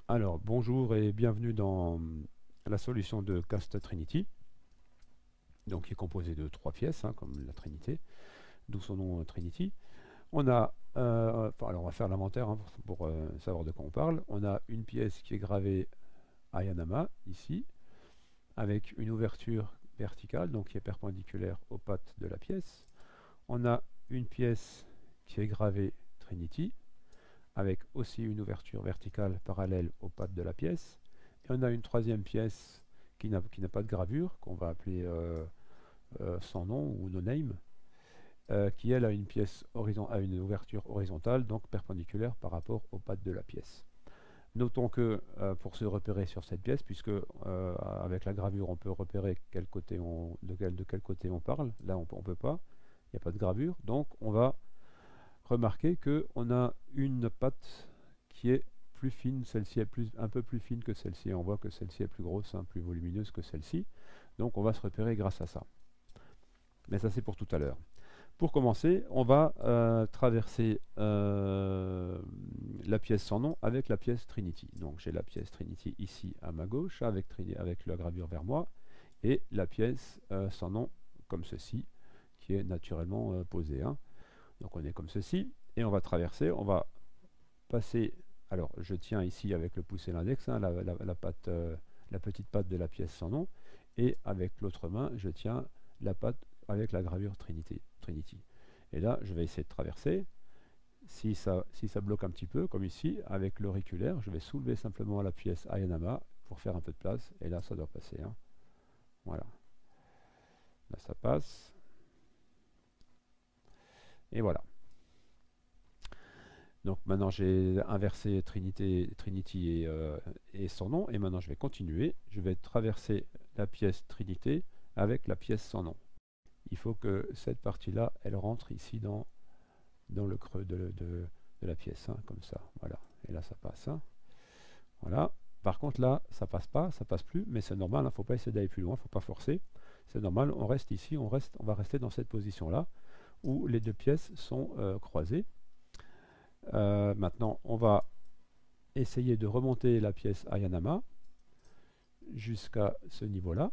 Alors, bonjour et bienvenue dans la solution de Cast Trinity, donc qui est composée de trois pièces, comme la Trinité, d'où son nom Trinity. On a, alors on va faire l'inventaire pour savoir de quoi on parle. On a une pièce qui est gravée Ayanama, ici, avec une ouverture verticale, donc qui est perpendiculaire aux pattes de la pièce. On a une pièce qui est gravée Trinity, avec aussi une ouverture verticale parallèle aux pattes de la pièce. Et on a une troisième pièce qui n'a pas de gravure, qu'on va appeler sans nom ou no name, qui elle a une ouverture horizontale, donc perpendiculaire par rapport aux pattes de la pièce. Notons que pour se repérer sur cette pièce, puisque avec la gravure on peut repérer de quel côté on parle, là on ne peut pas, il n'y a pas de gravure, donc on va remarquez qu'on a une patte qui est plus fine, celle-ci est un peu plus fine que celle-ci. On voit que celle-ci est plus grosse, plus volumineuse que celle-ci. Donc on va se repérer grâce à ça. Mais ça c'est pour tout à l'heure. Pour commencer, on va traverser la pièce sans nom avec la pièce Trinity. Donc j'ai la pièce Trinity ici à ma gauche avec la gravure vers moi et la pièce sans nom comme ceci qui est naturellement posée. Donc on est comme ceci, et on va traverser, on va passer, alors je tiens ici avec le pouce et l'index, la petite patte de la pièce sans nom, et avec l'autre main, je tiens la patte avec la gravure Trinity. Et là, je vais essayer de traverser. Si ça bloque un petit peu, comme ici, avec l'auriculaire, je vais soulever simplement la pièce Ayanama pour faire un peu de place, et là, ça doit passer. Voilà. Là, ça passe. Et voilà. Donc maintenant j'ai inversé Trinity et son nom, et maintenant je vais continuer. Je vais traverser la pièce Trinité avec la pièce sans nom. Il faut que cette partie-là, elle rentre ici dans le creux de la pièce, comme ça. Voilà. Et là ça passe. Voilà. Par contre là, ça passe plus, mais c'est normal, il ne faut pas essayer d'aller plus loin, il ne faut pas forcer. C'est normal, on reste ici, on va rester dans cette position-là, où les deux pièces sont croisées. Maintenant, on va essayer de remonter la pièce Ayanama jusqu'à ce niveau-là.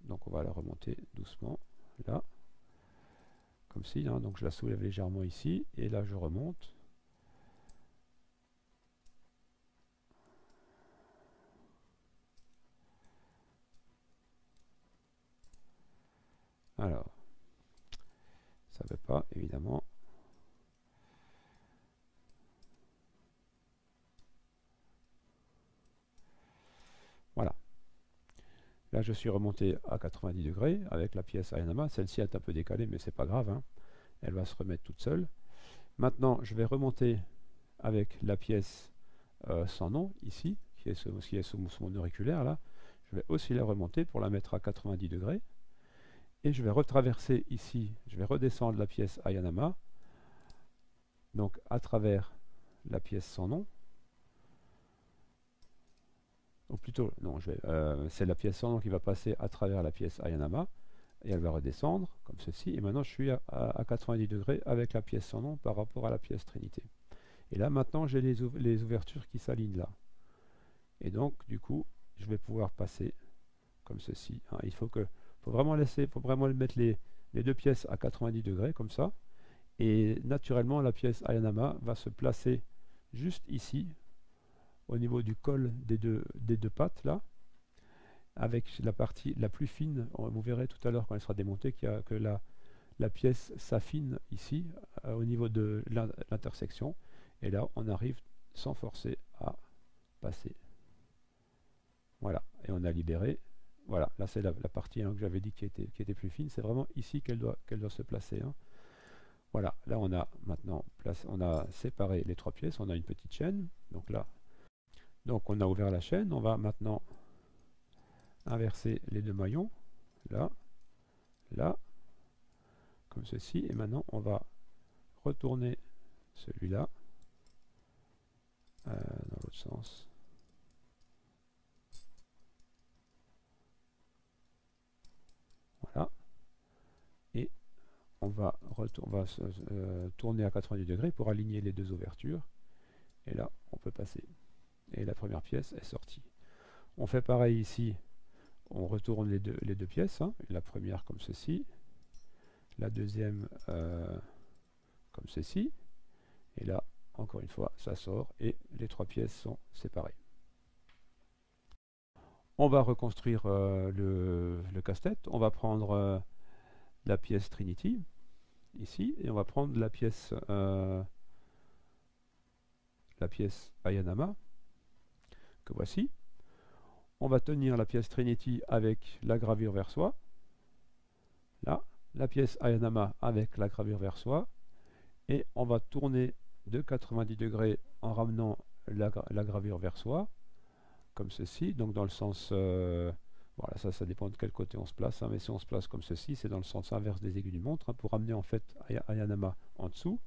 Donc on va la remonter doucement, là, comme ci. Donc je la soulève légèrement ici, et là je remonte. Alors, ça ne veut pas, évidemment. Voilà. Là, je suis remonté à 90 degrés avec la pièce Ayanama. Celle-ci est un peu décalée, mais c'est pas grave. Elle va se remettre toute seule. Maintenant, je vais remonter avec la pièce sans nom, ici, qui est sous mon auriculaire, là. Je vais aussi la remonter pour la mettre à 90 degrés. Et je vais retraverser ici, je vais redescendre la pièce Ayanama, donc à travers la pièce sans nom. Ou plutôt, non, c'est la pièce sans nom qui va passer à travers la pièce Ayanama, et elle va redescendre, comme ceci, et maintenant je suis à 90 degrés avec la pièce sans nom par rapport à la pièce Trinité. Et là, maintenant, j'ai les ouvertures qui s'alignent là. Et donc, du coup, je vais pouvoir passer comme ceci. Il faut vraiment mettre les deux pièces à 90 degrés, comme ça. Et naturellement, la pièce Ayanama va se placer juste ici, au niveau du col des deux pattes, là, avec la partie la plus fine. Vous verrez tout à l'heure quand elle sera démontée que la pièce s'affine ici, au niveau de l'intersection. Et là, on arrive sans forcer à passer. Voilà, et on a libéré. Voilà, là c'est la partie que j'avais dit qui était plus fine. C'est vraiment ici qu'elle doit se placer. Voilà, là on a maintenant on a séparé les trois pièces, on a une petite chaîne. Donc là, on a ouvert la chaîne. On va maintenant inverser les deux maillons, là, là, comme ceci. Et maintenant on va retourner celui-là dans l'autre sens. Voilà. Et on va tourner à 90 degrés pour aligner les deux ouvertures. Et là, on peut passer. et la première pièce est sortie. On fait pareil ici, on retourne les deux pièces, hein. La première comme ceci, la deuxième comme ceci, et là, encore une fois, ça sort et les trois pièces sont séparées. On va reconstruire le casse-tête. On va prendre la pièce Trinity, ici, et on va prendre la pièce Ayanama, que voici. On va tenir la pièce Trinity avec la gravure vers soi, là, la pièce Ayanama avec la gravure vers soi, et on va tourner de 90 degrés en ramenant la gravure vers soi, comme ceci, donc dans le sens, voilà, ça dépend de quel côté on se place, hein, mais si on se place comme ceci, c'est dans le sens inverse des aiguilles d'une montre, hein, pour ramener en fait Ayanama en dessous,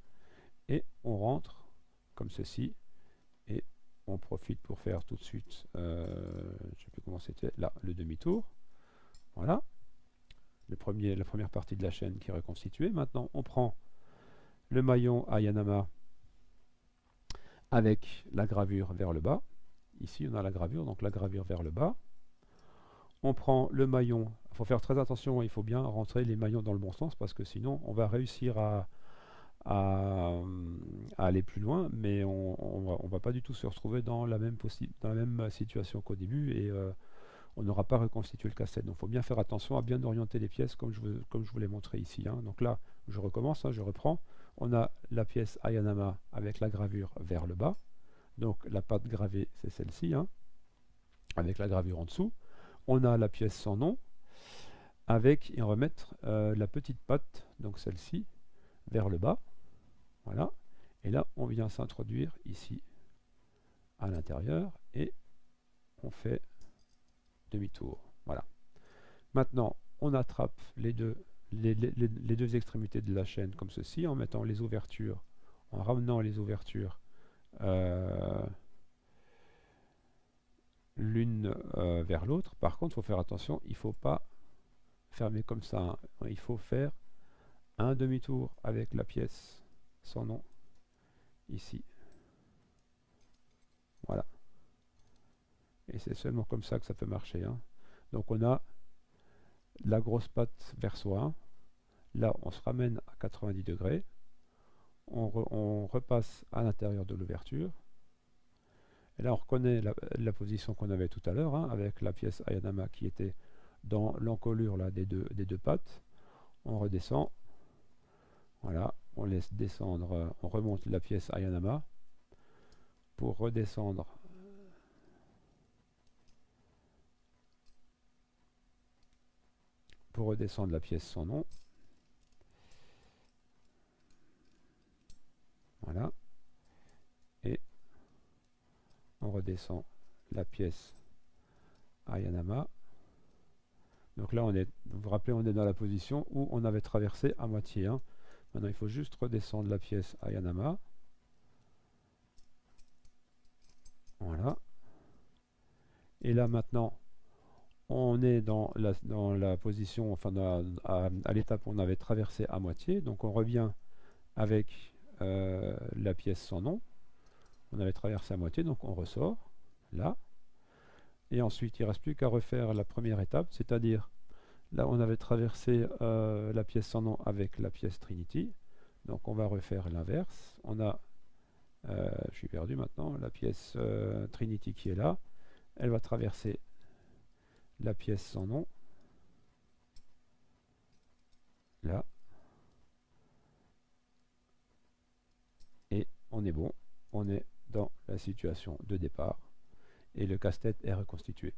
et on rentre comme ceci, et on profite pour faire tout de suite, je ne sais plus comment c'était, là, le demi-tour, voilà, la première partie de la chaîne qui est reconstituée. Maintenant, on prend le maillon Ayanama avec la gravure vers le bas. Ici, on a la gravure, donc la gravure vers le bas. On prend le maillon, il faut faire très attention, il faut bien rentrer les maillons dans le bon sens, parce que sinon, on va réussir à aller plus loin, mais on va pas du tout se retrouver dans la même situation qu'au début, et on n'aura pas reconstitué le casse-tête. Donc il faut bien faire attention à bien orienter les pièces comme je vous l'ai montré ici, hein. Donc là, je recommence, hein, je reprends. On a la pièce Ayanama avec la gravure vers le bas. Donc la patte gravée, c'est celle-ci, hein, avec la gravure en dessous. On a la pièce sans nom, avec, et on va mettre la petite patte, donc celle-ci, vers le bas. Voilà. Et là, on vient s'introduire ici à l'intérieur, et on fait demi-tour. Voilà. Maintenant, on attrape les deux extrémités de la chaîne comme ceci, en mettant les ouvertures, en ramenant les ouvertures l'une vers l'autre. Par contre, il faut faire attention, il ne faut pas fermer comme ça, hein. Il faut faire un demi-tour avec la pièce sans nom ici. Voilà. Et c'est seulement comme ça que ça peut marcher, hein. Donc on a la grosse patte vers soi. Là, on se ramène à 90 degrés. On repasse à l'intérieur de l'ouverture. Et là, on reconnaît la position qu'on avait tout à l'heure, hein, avec la pièce Ayanama qui était dans l'encolure là, des deux pattes. On redescend. Voilà, on laisse descendre, on remonte la pièce Ayanama pour redescendre la pièce sans nom. Voilà. Et on redescend la pièce Ayanama. Donc là, vous vous rappelez, on est dans la position où on avait traversé à moitié, hein. Maintenant, il faut juste redescendre la pièce Ayanama. Voilà. Et là, maintenant, on est dans la position, enfin, à l'étape où on avait traversé à moitié. Donc, on revient avec la pièce sans nom. On avait traversé à moitié, donc on ressort, là. Et ensuite, il ne reste plus qu'à refaire la première étape, c'est-à-dire, là, on avait traversé la pièce sans nom avec la pièce Trinity. Donc, on va refaire l'inverse. On a, je suis perdu maintenant, la pièce Trinity qui est là. Elle va traverser la pièce sans nom, là. Et on est bon. On est dans la situation de départ. Et le casse-tête est reconstitué.